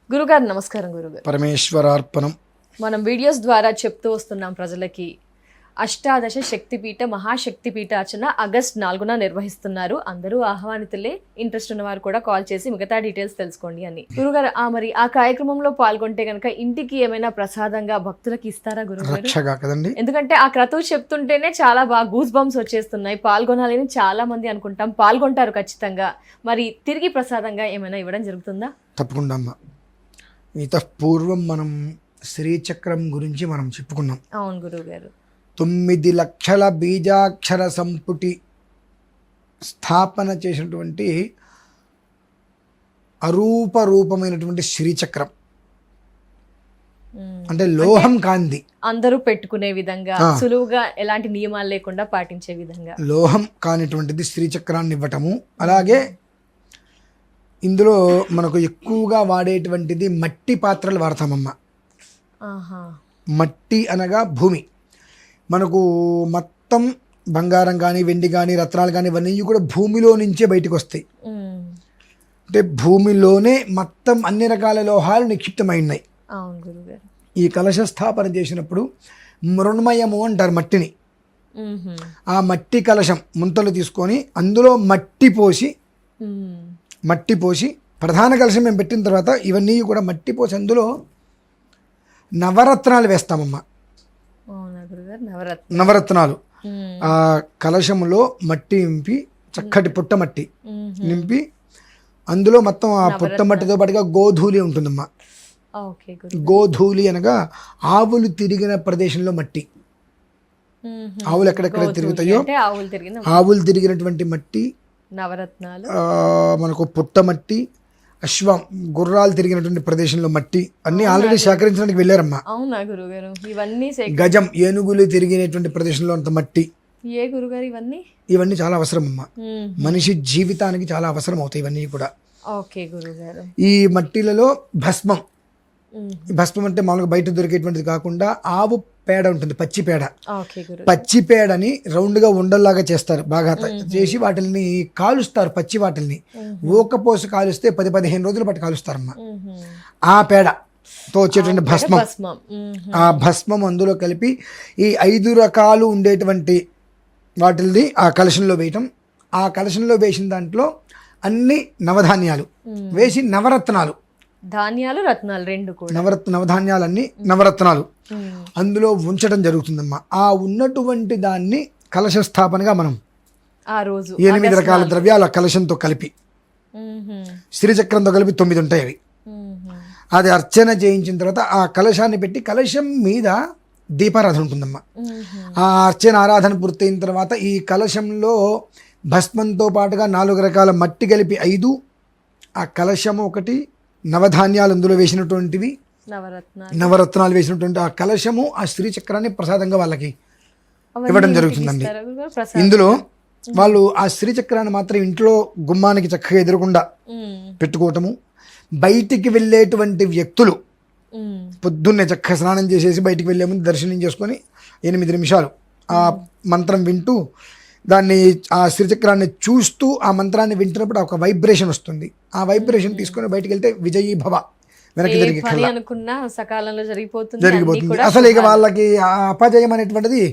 గురుగారు నమస్కారం. గురుగారు పరమేశ్వరార్పణం. మనం వీడియోస్ ద్వారా చెప్తూ వస్తున్నాం ప్రజలకి. అష్టాదశ శక్తిపీఠ మహాశక్తిపీఠ అర్చన ఆగస్ట్ 4న నిర్వహిస్తున్నారు. అందరూ ఆహ్వానితులే. ఇంట్రెస్ట్ ఉన్నవారు కూడా కాల్ చేసి మిగతా డీటెయిల్స్ తెలుసుకోండి అని. గురుగారు మరి ఆ కార్యక్రమంలో పాల్గొంటే గనక ఇంటికి ఏమైనా ప్రసాదంగా భక్తులకి ఇస్తారా గురుగారు? ఎందుకంటే ఆ క్రతువు చెప్తుంటేనే చాలా బాగా గూస్ బంప్స్ వచ్చేస్తున్నాయి. పాల్గొనాలని చాలా మంది అనుకుంటాం, పాల్గొంటారు ఖచ్చితంగా. మరి తిరిగి ప్రసాదంగా ఏమైనా ఇవ్వడం జరుగుతుందా? తప్పకుండా అమ్మా. పూర్వం మనం శ్రీచక్రం గురించి మనం చెప్పుకున్నాం. అవును గురుగారు. 9 లక్షల బీజాక్షర సంపుటి స్థాపన చేసినటువంటి అరూపమైనటువంటి శ్రీచక్రం అంటే లోహం కాంతి, అందరూ పెట్టుకునే విధంగా, సులువుగా ఎలాంటి నియమాలు లేకుండా పాటించే విధంగా లోహం కానిటువంటిది శ్రీచక్రాన్ని ఇవ్వటము. అలాగే ఇందులో మనకు ఎక్కువగా వాడేటువంటిది మట్టి పాత్రలు వాడతామమ్మా. మట్టి అనగా భూమి. మనకు మొత్తం బంగారం కానీ, వెండి కానీ, రత్నాలు కానీ ఇవన్నీ కూడా భూమిలో నుంచే బయటకు వస్తాయి. అంటే భూమిలోనే మొత్తం అన్ని రకాల లోహాలు నిక్షిప్తమైనాయి. ఈ కలశ స్థాపన చేసినప్పుడు మృణ్మయము అంటారు మట్టిని. ఆ మట్టి కలశం ముంతలు తీసుకొని అందులో మట్టి పోసి ప్రధాన కలశం మేము పెట్టిన తర్వాత ఇవన్నీ కూడా మట్టి పోసి అందులో నవరత్నాలు వేస్తామమ్మా. నవరత్నాలు ఆ కలశములో మట్టి నింపి, చక్కటి పుట్టమట్టి నింపి అందులో మొత్తం ఆ పుట్టమట్టితో పాటుగా గోధూళి ఉంటుందమ్మా. గోధూళి అనగా ఆవులు తిరిగిన ప్రదేశంలో మట్టి. ఆవులు ఎక్కడెక్కడ తిరుగుతాయో ఆవులు తిరిగినటువంటి మట్టి, నవరత్నాలు, మనకు పుట్టమట్టి, అశ్వం గుర్రాలు తిరిగినటువంటి ప్రదేశంలో మట్టి అన్ని ఆల్రెడీ సేకరించడానికి వెళ్ళారమ్మా. అవునా గురుగారు? ఇవన్నీ గజం ఏనుగులు తిరిగినటువంటి ప్రదేశంలో అంత మట్టి. ఏ గురుగారు ఇవన్నీ చాలా అవసరం అమ్మా. మనిషి జీవితానికి చాలా అవసరం అవుతాయి ఇవన్నీ కూడా. ఓకే గురుగారు. ఈ మట్టిలలో భస్మం. భస్మం అంటే మామూలుగా బయట దొరికేటువంటిది కాకుండా ఆవు పేడ ఉంటుంది, పచ్చి పేడ. పచ్చి పేడని రౌండ్ గా ఉండల్లాగా చేస్తారు, బాగా చేసి వాటిని కాలుస్తారు. పచ్చి వాటిని ఊకపోసి కాలుస్తే 10-15 రోజుల పాటు కాలుస్తారమ్మా. ఆ పేడతో వచ్చేటువంటి భస్మం, ఆ భస్మం అందులో కలిపి ఈ 5 రకాలు ఉండేటువంటి వాటిని ఆ కలశంలో వేయటం. ఆ కలశంలో వేసిన దాంట్లో అన్ని నవధాన్యాలు వేసి, నవరత్నాలు, ధాన్యాలు, రత్నాలు రెండు కూడా, నవధాన్యాలన్నీ నవరత్నాలు అందులో ఉంచడం జరుగుతుందమ్మా. ఆ ఉన్నటువంటి దాన్ని కలశ స్థాపనగా మనం ఆ రోజు 8 రకాల ద్రవ్యాల కలశంతో కలిపి, శ్రీచక్రంతో కలిపి 9 ఉంటాయి అవి. అది అర్చన చేయించిన తర్వాత ఆ కలశాన్ని పెట్టి కలశం మీద దీపారాధన ఉంటుందమ్మా. ఆ అర్చన ఆరాధన పూర్తయిన తర్వాత ఈ కలశంలో భస్మంతో పాటుగా 4 రకాల మట్టి కలిపి 5, ఆ కలశము 1, నవధాన్యాలు అందులో వేసినటువంటివి, నవరత్నాలు వేసినటువంటి ఆ కలశము, ఆ శ్రీచక్రాన్ని ప్రసాదంగా వాళ్ళకి ఇవ్వడం జరుగుతుందండి. ఇందులో వాళ్ళు ఆ శ్రీచక్రాన్ని మాత్రం ఇంట్లో గుమ్మానికి చక్కగా ఎదురకుండా పెట్టుకోవటము. బయటికి వెళ్ళేటువంటి వ్యక్తులు పొద్దున్నే చక్కగా స్నానం చేసేసి బయటికి వెళ్ళే ముందు దర్శనం చేసుకొని 8 నిమిషాలు ఆ మంత్రం వింటూ, దాన్ని ఆ శ్రీచక్రాన్ని చూస్తూ ఆ మంత్రాన్ని వింటున్నప్పుడు ఒక వైబ్రేషన్ వస్తుంది. ఆ వైబ్రేషన్ తీసుకొని బయటికి వెళ్తే విజయీ భవ, వెనక్కి తిరిగి జరిగిపోతుంది. అసలు ఇక వాళ్ళకి అపజయం అనేటువంటిది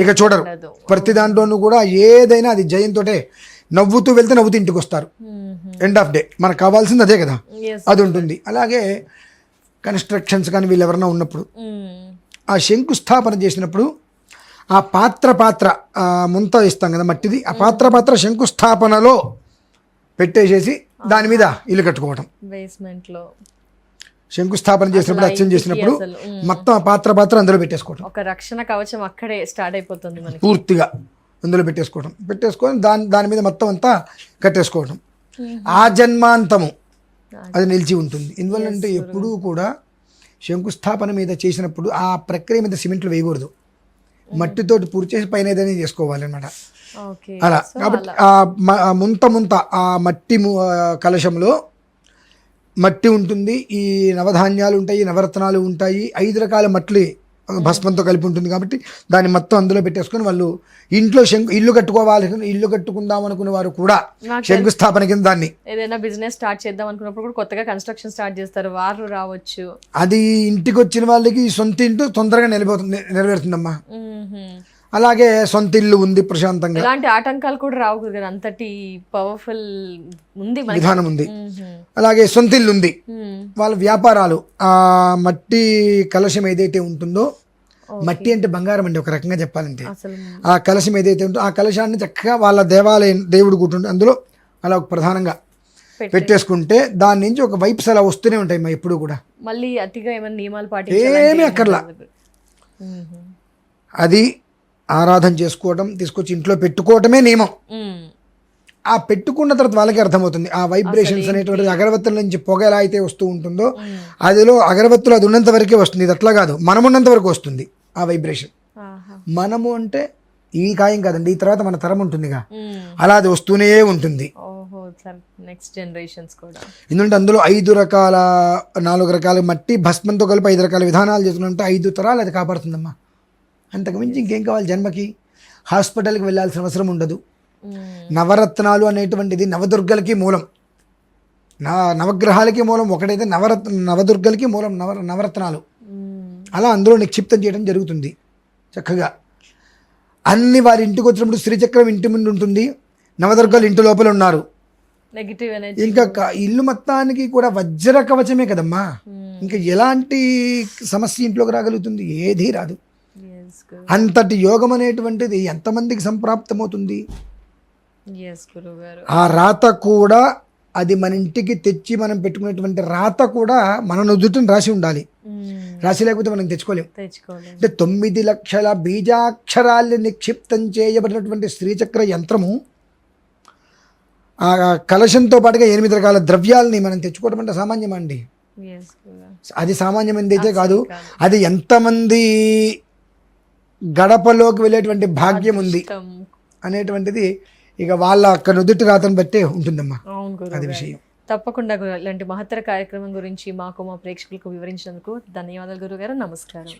ఇక చూడరు. ప్రతి దాంట్లోనూ కూడా ఏదైనా అది జయంతో నవ్వుతూ వెళ్తే నవ్వుతూ ఇంటికి వస్తారు. ఎండ్ ఆఫ్ డే మనకు కావాల్సింది అదే కదా, అది ఉంటుంది. అలాగే కన్స్ట్రక్షన్స్ కానీ వీళ్ళు ఎవరైనా ఉన్నప్పుడు ఆ శంకుస్థాపన చేసినప్పుడు ఆ పాత్ర ముంత ఇస్తాం కదా మట్టిది, ఆ పాత్ర శంకుస్థాపనలో పెట్టేసేసి దాని మీద ఇల్లు కట్టుకోవటం. శంకుస్థాపన చేసినప్పుడు, అర్చన చేసినప్పుడు మొత్తం ఆ పాత్ర అందులో పెట్టేసుకోవటం. ఒక రక్షణ కవచం అక్కడే స్టార్ట్ అయిపోతుంది మనకి. పూర్తిగా అందులో పెట్టేసుకొని దాని మీద మొత్తం అంతా కట్టేసుకోవటం. ఆ జన్మాంతము అది నిలిచి ఉంటుంది. ఎందువల్లంటే ఎప్పుడూ కూడా శంకుస్థాపన మీద చేసినప్పుడు ఆ ప్రక్రియ మీద సిమెంట్లు వేయకూడదు, మట్టితోటి పూర్తి చేసి పైన ఏదైనా చేసుకోవాలి అనమాట. అలా కాబట్టి ఆ ముంత ఆ మట్టి కలశంలో మట్టి ఉంటుంది, ఈ నవధాన్యాలు ఉంటాయి, నవరత్నాలు ఉంటాయి, 5 రకాల మట్లు భస్మంతో కలిపి ఉంటుంది కాబట్టి దాన్ని మొత్తం అందులో పెట్టేసుకొని వాళ్ళు ఇంట్లో ఇల్లు కట్టుకుందాం అనుకునే వారు కూడా శంకుస్థాపన కింద దాన్ని ఏదైనా బిజినెస్ స్టార్ట్ చేద్దాం అనుకున్నప్పుడు కూడా కొత్తగా కన్స్ట్రక్షన్ స్టార్ట్ చేస్తారు, వారు రావచ్చు. అది ఇంటికి వచ్చిన వాళ్ళకి సొంత ఇంటి తొందరగా నెరవేరుతుందమ్మా. అలాగే సొంత ఇల్లు ఉంది ప్రశాంతంగా, ఎలాంటి ఆటంకాలు కూడా రావు కదా, అంతటి పవర్ఫుల్ ఉంది విధానం ఉంది. అలాగే సొంత ఇల్లు ఉంది, వాళ్ళ వ్యాపారాలు. ఆ మట్టి కలశం ఏదైతే ఉంటుందో, మట్టి అంటే బంగారం అండి ఒక రకంగా చెప్పాలంటే. ఆ కలశం ఏదైతే ఉంటుందో ఆ కలశాన్ని చక్కగా వాళ్ళ దేవాలయం దేవుడు కూర్చుంటే అందులో అలా ఒక ప్రధానంగా పెట్టేసుకుంటే దాని నుంచి ఒక వైప్స్ అలా వస్తూనే ఉంటాయి మా ఎప్పుడు కూడా. మళ్ళీ అతిగా ఏమైనా నియమాలు ఏమీ అక్కర్లా. అది ఆరాధన చేసుకోవడం, తీసుకొచ్చి ఇంట్లో పెట్టుకోవటమే నియమం. ఆ పెట్టుకున్న తర్వాత వాళ్ళకి అర్థమవుతుంది ఆ వైబ్రేషన్స్ అనేటువంటి అగరబత్తుల నుంచి పొగ ఎలా అయితే వస్తూ ఉంటుందో అదిలో అగరబత్తులు అది ఉన్నంత వరకే వస్తుంది. ఇది అట్లా కాదు, మనం ఉన్నంత వరకు వస్తుంది ఆ వైబ్రేషన్. మనము అంటే ఈ కాయం కాదండి, ఈ తర్వాత మన తరం ఉంటుందిగా, అలా అది వస్తూనే ఉంటుంది. నెక్స్ట్ జనరేషన్స్ కూడా. ఎందుకంటే అందులో 4 రకాల మట్టి భస్మంతో కలిపి 5 రకాల విధానాలు చేస్తున్నంటే 5 తరాలు అది కాపాడుతుందమ్మా. అంతకుమించి ఇంకేం కావాలి జన్మకి? హాస్పిటల్కి వెళ్ళాల్సిన అవసరం ఉండదు. నవరత్నాలు అనేటువంటిది నవదుర్గలకి మూలం, నవగ్రహాలకి మూలం ఒకటైతే నవదుర్గలకి మూలం నవరత్నాలు. అలా అందులో నిక్షిప్తం చేయడం జరుగుతుంది చక్కగా. అన్ని వారి ఇంటికి వచ్చినప్పుడు శ్రీచక్రం ఇంటి ముందు ఉంటుంది, నవదుర్గలు ఇంటి లోపల ఉన్నారు. నెగిటివ్ ఎనర్జీ ఇంకా ఇల్లు మొత్తానికి కూడా వజ్ర కవచమే కదమ్మా. ఇంకా ఎలాంటి సమస్య ఇంట్లోకి రాగలుగుతుంది? ఏదీ రాదు. అంతటి యోగం అనేటువంటిది ఎంతమందికి సంప్రాప్తమవుతుంది? ఆ రాత కూడా అది మన ఇంటికి తెచ్చి మనం పెట్టుకునేటువంటి రాత కూడా మన నుదుటిని రాసి ఉండాలి. రాసి లేకపోతే మనం తెచ్చుకోలేము. అంటే 9 లక్షల బీజాక్షరాల్ని నిక్షిప్తం చేయబడినటువంటి శ్రీచక్ర యంత్రము, ఆ కలశంతో పాటుగా 8 రకాల ద్రవ్యాలని మనం తెచ్చుకోవడం అంటే సామాన్యమండి. అది సామాన్యమైనది అయితే కాదు. అది ఎంతమంది గడపలోకి వెళ్ళేటువంటి భాగ్యం ఉంది అనేటువంటిది ఇక వాళ్ళ అక్కడ నుదుటి రాతను బట్టే ఉంటుందమ్మా. అది విషయం. తప్పకుండా ఇలాంటి మహత్తర కార్యక్రమం గురించి మాకు మా ప్రేక్షకులకు వివరించినందుకు ధన్యవాదాలు గురుగారు. నమస్కారం.